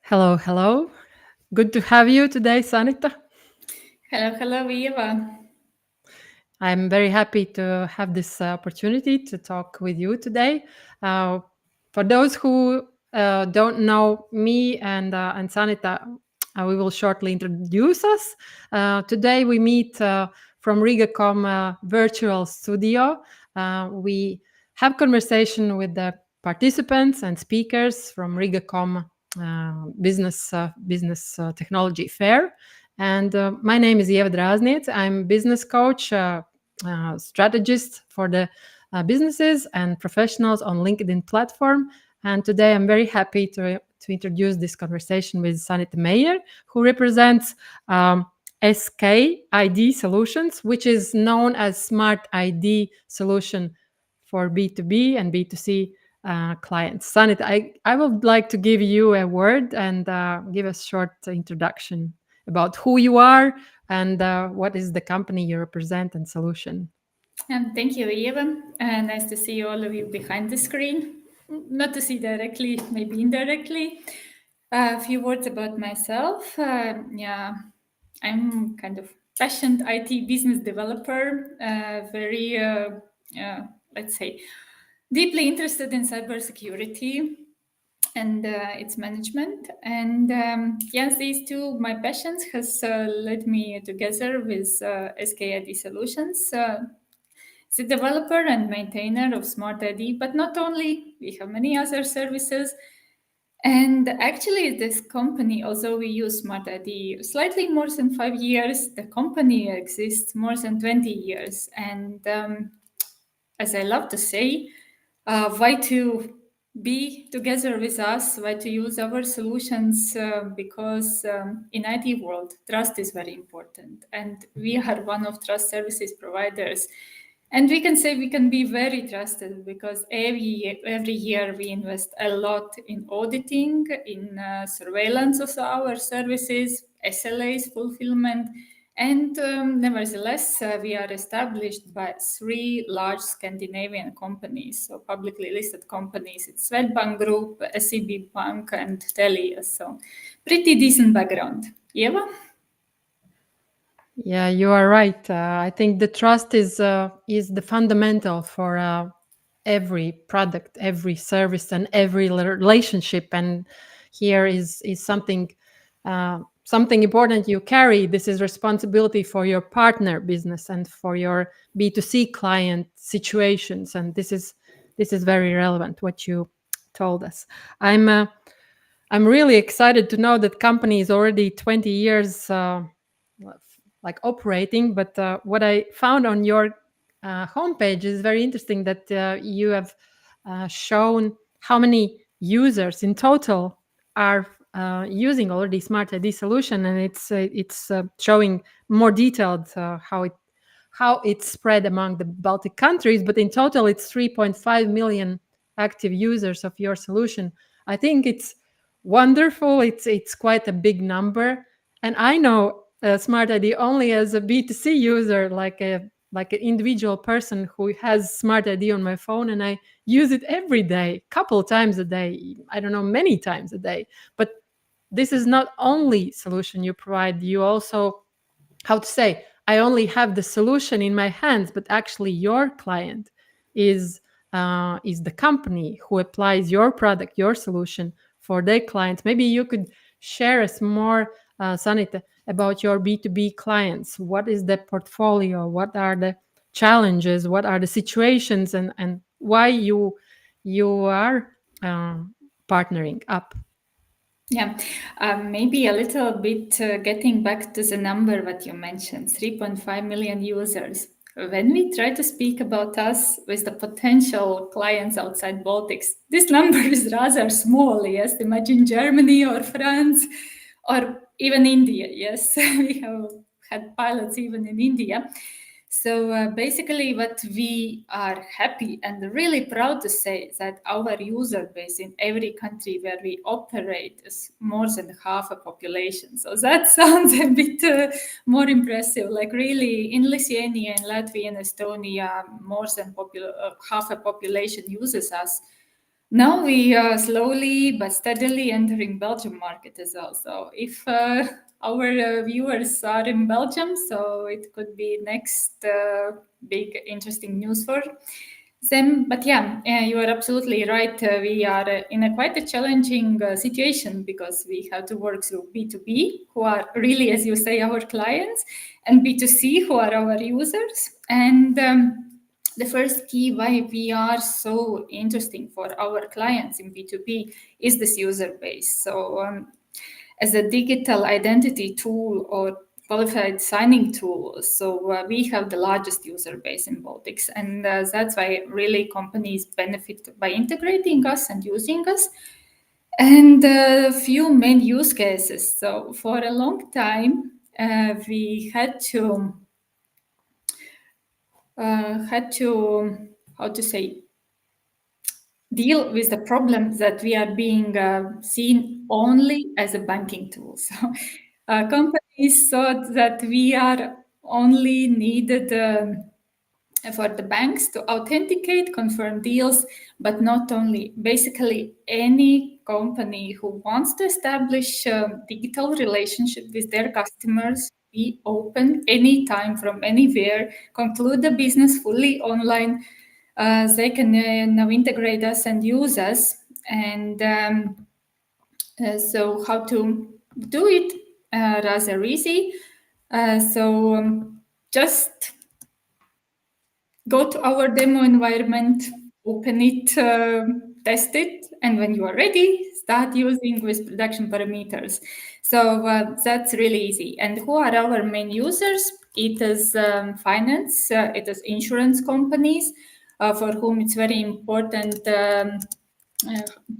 Hello, hello. Good to have you today, Sanita. Hello, Ieva. I'm very happy to have this opportunity to talk with you today. Uh, for those who don't know me and Sanita, we will shortly introduce us. Today we meet from RIGA COMM virtual studio. We have conversation with the participants and speakers from RIGA COMM business technology fair. And my name is Ieva Drazniece. I'm business coach, strategist for the businesses and professionals on LinkedIn platform. And today I'm very happy to introduce this conversation with Sanita Meijere, who represents SKID Solutions, which is known as Smart ID Solution for B2B and B2C clients. Sanit, I would like to give you a word and give a short introduction about who you are and what is the company you represent and solution. Thank you, Ieva. Nice to see all of you behind the screen. Not to see directly, maybe indirectly. A few words about myself. I'm kind of passionate IT business developer, very, let's say, deeply interested in cybersecurity and its management. And yes, these two my passions has led me together with SKID Solutions. The developer and maintainer of Smart ID, but not only, we have many other services. And actually, this company, although we use Smart ID slightly more than 5 years, the company exists more than 20 years. And as I love to say, why to be together with us, why to use our solutions, because in IT world, trust is very important. And we are one of trust services providers. And we can say we can be very trusted because every year we invest a lot in auditing, in surveillance of our services, SLAs, fulfillment, and nevertheless, we are established by three large Scandinavian companies, so publicly listed companies. It's Swedbank Group, SEB Bank, and Telia. So pretty decent background. Eva? Yeah, you are right. I think the trust is the fundamental for every product, every service, and every relationship. And here is something important you carry. This is responsibility for your partner business and for your B2C client situations. And this is very relevant what you told us. I'm really excited to know that company is already 20 years like operating. But what I found on your homepage is very interesting that you have shown how many users in total are using already Smart ID solution, and it's showing more detailed how it's spread among the Baltic countries. But in total, it's 3.5 million active users of your solution. I think it's wonderful. It's quite a big number, and I know Smart ID only as a B2C user, like an individual person who has Smart ID on my phone, and I use it every day, couple times a day. I don't know, many times a day. But this is not only solution you provide. You also, how to say, I only have the solution in my hands, but actually your client is the company who applies your product, your solution for their clients. Maybe you could share us more, Sanita, about your B2B clients. What is the portfolio? What are the challenges? What are the situations, and why you are partnering up? Yeah, maybe a little bit getting back to the number that you mentioned, 3.5 million users. When we try to speak about us with the potential clients outside Baltics, this number is rather small. Yes, imagine Germany or France or even India. Yes, we have had pilots even in India. So basically, what we are happy and really proud to say that our user base in every country where we operate is more than half a population. So that sounds a bit more impressive. Like really, in Lithuania, in Latvia, and Estonia, more than half a population uses us. Now we are slowly but steadily entering Belgium market as well. So if our viewers are in Belgium, so it could be next big interesting news for them. But yeah, you are absolutely right. We are in a quite a challenging situation because we have to work through B2B, who are really, as you say, our clients, and B2C, who are our users. And the first key why we are so interesting for our clients in B2B is this user base. So, as a digital identity tool or qualified signing tool, so we have the largest user base in Baltics, and that's why really companies benefit by integrating us and using us. And a few main use cases. So, for a long time, we had to how to say deal with the problem that we are being seen only as a banking tool. So companies thought that we are only needed for the banks to authenticate, confirm deals, but not only. Basically, any company who wants to establish a digital relationship with their customers, be open anytime from anywhere, conclude the business fully online. They can now integrate us and use us. And so, how to do it? Rather easy. Just go to our demo environment, open it, test it, and when you are ready, start using with production parameters. So that's really easy. And who are our main users? It is finance, it is insurance companies, for whom it's very important uh,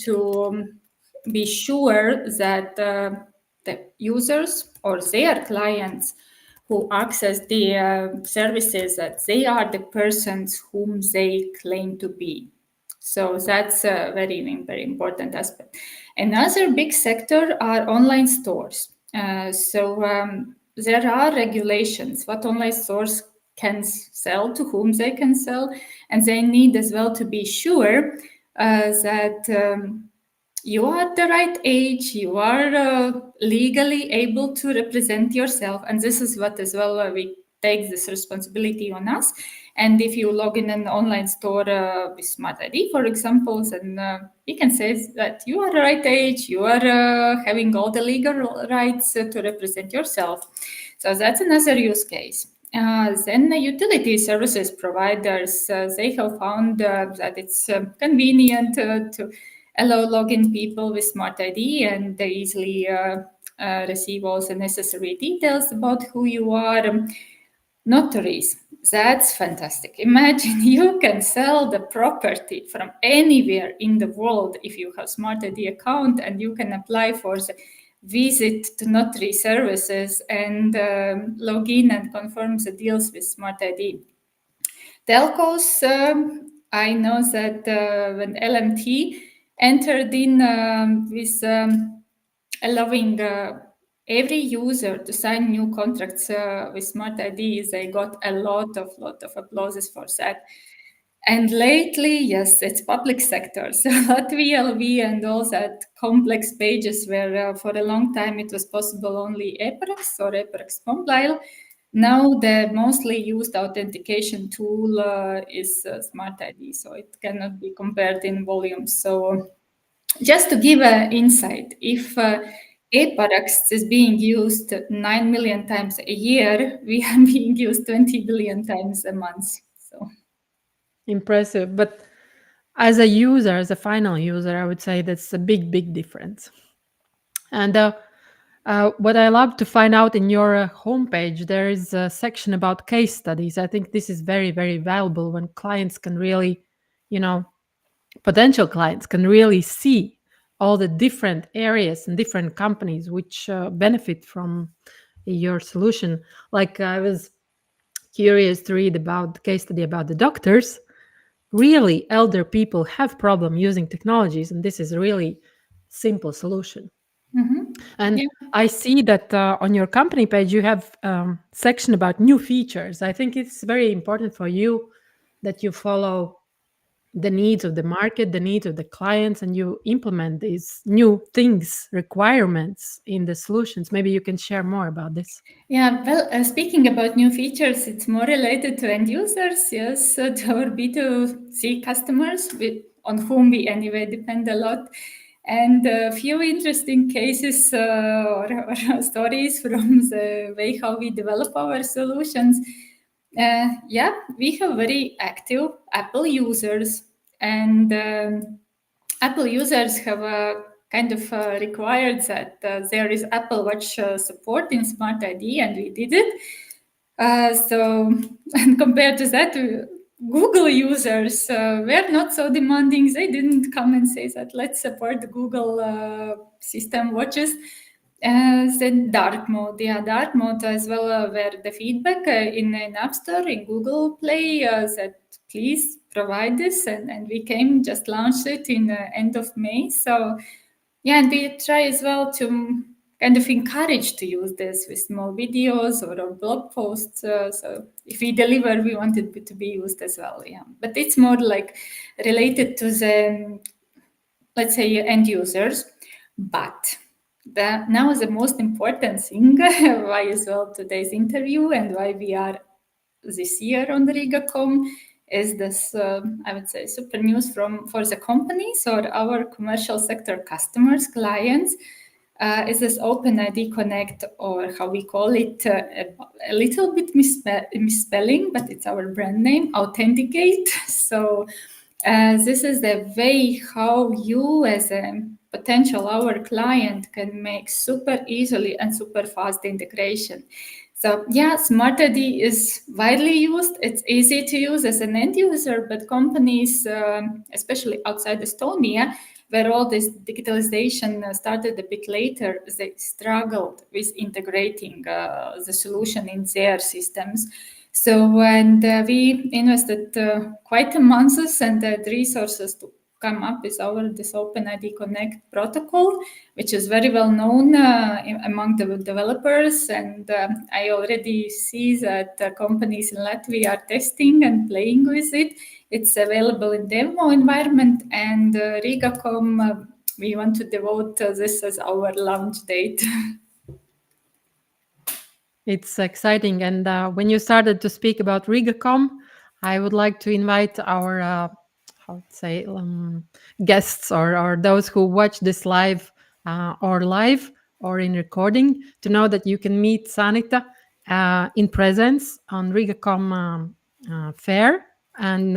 to be sure that the users or their clients who access the services that they are the persons whom they claim to be. So that's a very important aspect. Another big sector are online stores. There are regulations what online stores can sell, to whom they can sell, and they need as well to be sure that you are the right age, you are legally able to represent yourself, and this is what as well we take this responsibility on us. And if you log in an online store with Smart ID, for example, then we can say that you are the right age, you are having all the legal rights to represent yourself. So that's another use case. Then the utility services providers, they have found that it's convenient to allow login people with Smart ID, and they easily receive all the necessary details about who you are. Notaries, that's fantastic. Imagine you can sell the property from anywhere in the world if you have Smart ID account, and you can apply for the visit to notary services and log in and confirm the deals with Smart ID. Telcos, I know that when LMT entered in with allowing every user to sign new contracts with Smart ID, they got a lot of applauses for that. And lately, yes, it's public sector. So VLV and all that complex pages where for a long time it was possible only EPRX or EPRX Mobile. Now the mostly used authentication tool is Smart ID, so it cannot be compared in volume. So just to give an insight, if EPRX is being used 9 million times a year, we are being used 20 billion times a month. So. Impressive. But as a user, as a final user, I would say that's a big difference. And what I love to find out in your homepage, there is a section about case studies. I think this is very valuable when clients can really, you know, potential clients can really see all the different areas and different companies which benefit from your solution. Like I was curious to read about the case study about the doctors. Really, elder people have problem using technologies, and this is a really simple solution. Mm-hmm. And Yeah. I see that on your company page you have section about new features. I think it's very important for you that you follow the needs of the market, the needs of the clients, and you implement these new things, requirements in the solutions. Maybe you can share more about this. Yeah, well, speaking about new features, it's more related to end users, yes, to our B2C customers on whom we anyway depend a lot. And a few interesting cases or stories from the way how we develop our solutions. Yeah, we have very active Apple users, and Apple users have kind of required that there is Apple Watch support in Smart ID, and we did it. So, and compared to that, Google users were not so demanding. They didn't come and say that let's support the Google system watches. Then dark mode, yeah, dark mode as well, where the feedback in an App Store in Google Play said please provide this, and we came just launched it in the end of May. So yeah, and we try as well to kind of encourage to use this with small videos or blog posts. So if we deliver, we want it to be used as well. Yeah, but it's more like related to the, let's say, end users. But now the most important thing, why as well today's interview and why we are this year on the RIGA COMM is this, I would say, super news for the companies or our commercial sector customers, clients, is this OpenID Connect, or how we call it, a little bit misspelling, but it's our brand name, Authenticate. So this is the way how you as a potential our client can make super easily and super fast integration. So yeah, Smart ID is widely used. It's easy to use as an end user, but companies, especially outside Estonia, where all this digitalization started a bit later, they struggled with integrating the solution in their systems. So, and we invested quite a months and resources to come up with this OpenID Connect protocol, which is very well known among the developers. And I already see that companies in Latvia are testing and playing with it. It's available in demo environment, and Riga COMM, we want to devote this as our launch date. It's exciting. And when you started to speak about RIGA COMM, I would like to invite our, how to say, guests or those who watch this live or in recording to know that you can meet Sanita in presence on RIGA COMM fair. And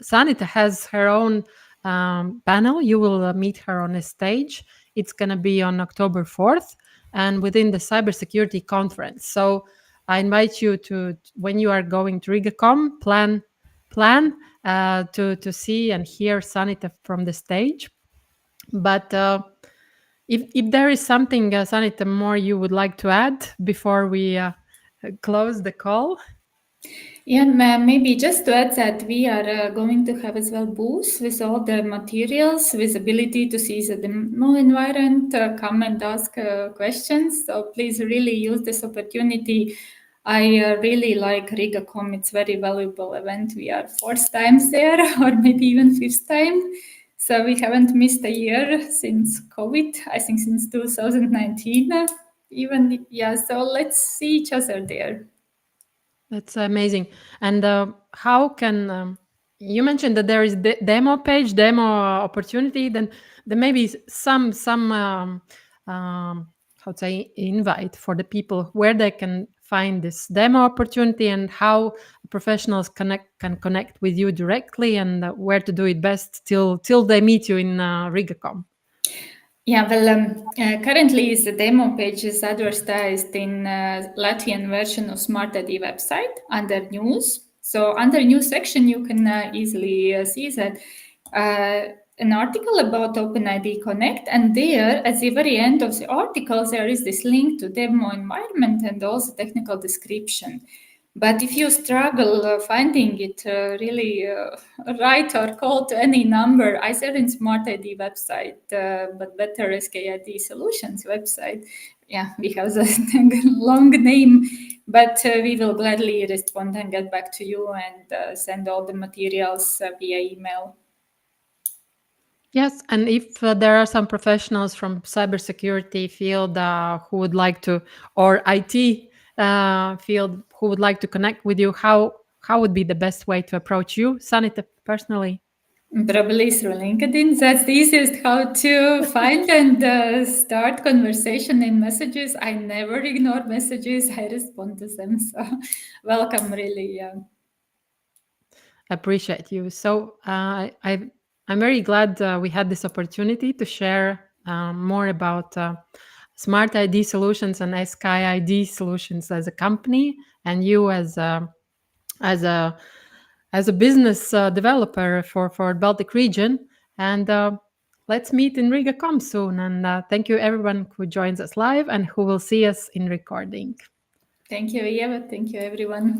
Sanita has her own panel. You will meet her on a stage. It's going to be on October 4th and within the cybersecurity conference. So I invite you to, when you are going to Riga COMM, plan to see and hear Sanita from the stage. But if there is something, Sanita, more you would like to add before we close the call? Yeah, maybe just to add that we are going to have as well booths with all the materials, with ability to see the demo environment, come and ask questions. So please really use this opportunity. I really like Riga COMM. It's very valuable event. We are fourth times there, or maybe even fifth time. So we haven't missed a year since COVID. I think since 2019, even. Yeah. So let's see each other there. That's amazing. And how can you mentioned that there is demo page, demo opportunity? Then there may be some how to say invite for the people where they can find this demo opportunity and how professionals can connect with you directly and where to do it best till they meet you in Riga COMM. Yeah, well, currently the demo page is advertised in Latvian version of Smart ID website under news. So under news section, you can easily see that an article about OpenID Connect, and there at the very end of the article, there is this link to demo environment and also technical description. But if you struggle finding it really right or call to any number, either in Smart ID website, but better SKID Solutions website, yeah, we have the long name, but we will gladly respond and get back to you and send all the materials via email. Yes, and if there are some professionals from cybersecurity field who would like to, or IT field who would like to connect with you, how would be the best way to approach you, Sanita, personally? Probably through LinkedIn. That's the easiest how to find and start conversation in messages. I never ignore messages. I respond to them. So welcome, really. Yeah. Appreciate you. So I'm very glad we had this opportunity to share more about smart ID solutions and Sky ID solutions as a company, and you as a as a business developer for Baltic region. And let's meet in Riga COM soon. And thank you everyone who joins us live and who will see us in recording. Thank you, Eva. Thank you, everyone.